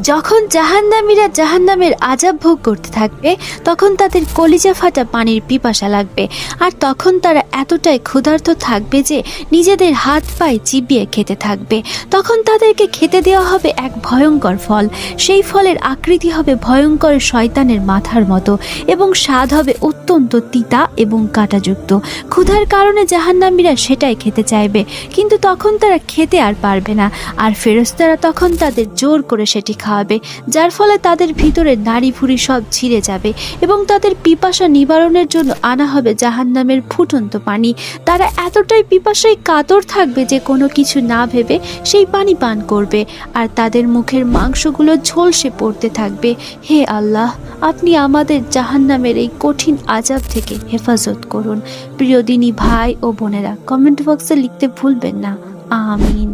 যখন জাহান্নামীরা জাহান্নামের আযাব ভোগ করতে থাকবে তখন তাদের কলিজা ফাটা পানির পিপাসা লাগবে, আর তখন তারা এতটাই ক্ষুধার্ত থাকবে যে নিজেদের হাত পায়ে চিবিয়ে খেতে থাকবে। তখন তাদেরকে খেতে দেওয়া হবে এক ভয়ঙ্কর ফল। সেই ফলের আকৃতি হবে ভয়ঙ্কর শয়তানের মাথার মতো এবং স্বাদ হবে অত্যন্ত তিতা এবং কাঁটাযুক্ত। ক্ষুধার কারণে জাহান্নামীরা সেটাই খেতে চাইবে, কিন্তু তখন তারা খেতে আর পারবে না, আর ফেরেশতারা তখন তাদের জোর করে সেটি খাওয়াবে, যার ফলে তাদের ভিতরে নাড়ি ভুঁড়ি সব ছিঁড়ে যাবে এবং তাদের পিপাসা নিবারণের জন্য আনা হবে জাহান্নামের ফুটন্ত পানি। তারা এতটাই পিপাসায় কাতর থাকবে যে কোনো কিছু না ভেবে সেই পানি পান করবে, আর তাদের মুখের মাংসগুলো ঝলসে পড়তে থাকবে। হে আল্লাহ, আপনি আমাদের জাহান্নামের এই কঠিন আযাব থেকে হেফাজত করুন। প্রিয় দিনী ভাই ও বোনেরা, কমেন্ট বক্সে লিখতে ভুলবেন না। আমিন।